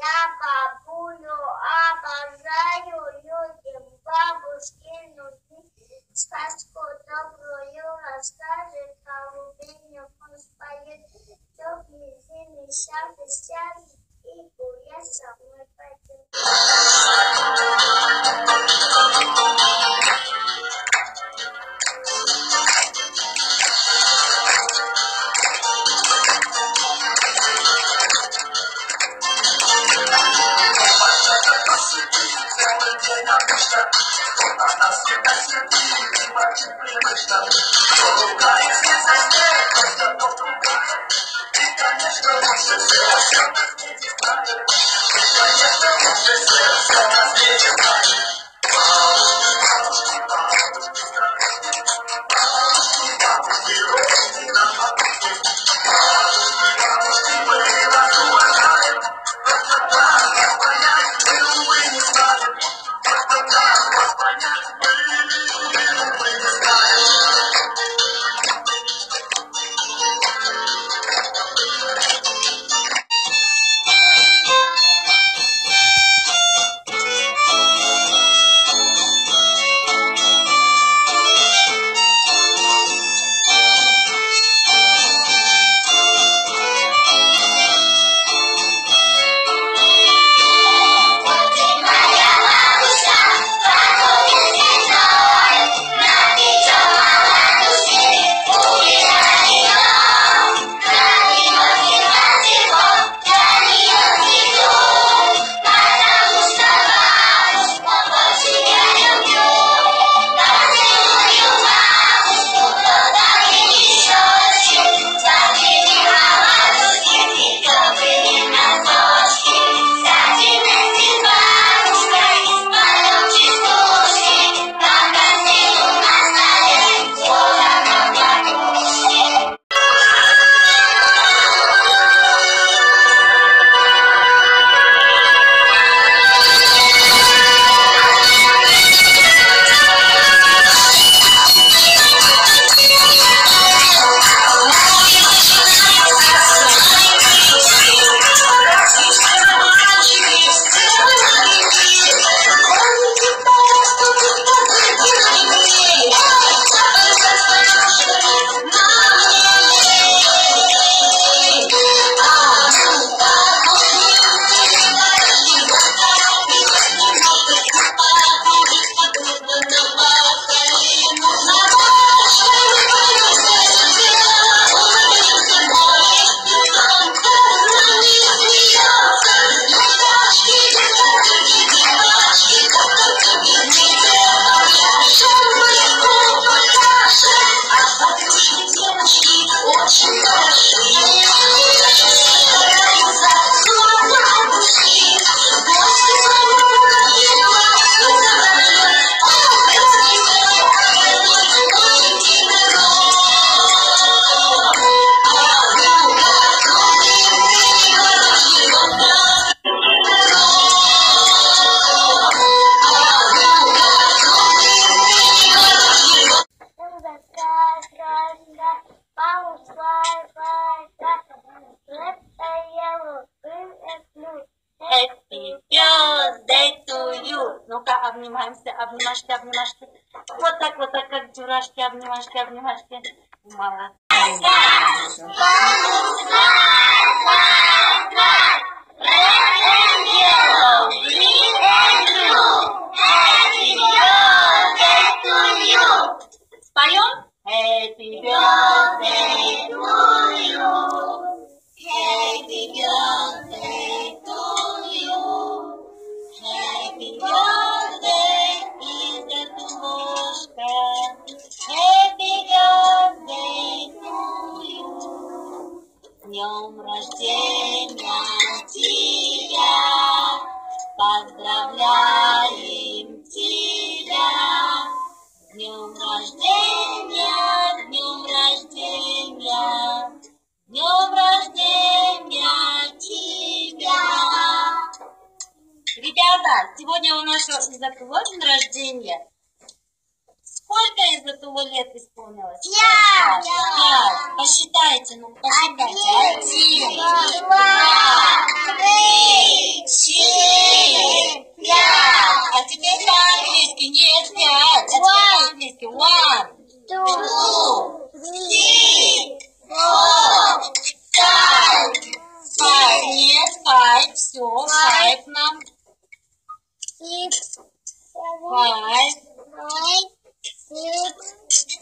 Я бабулю обожаю, людям бабушки нужны. Сказку добрую расскажет, колыбельную он споет. Теплый зимний шапки сядет и гулять со мной пойдет. Happy birthday to you. Ну-ка, обнимаемся, обнимашки, обнимашки. Вот так, как дурашки, обнимашки, обнимашки. Молодцы. Споем? Happy birthday to you. Happy birthday to you. Happy birthday, Изетушка. Happy birthday to you. С днем рождения тебя, поздравляем тебя. С днем рождения, с днем рождения, с днем рождения тебя. Ребята, сегодня у нашего Изатуло день рождения. Сколько Изатуло лет исполнилось? 5. Посчитайте, ну посчитайте. 1, 2, 3, five, five, six,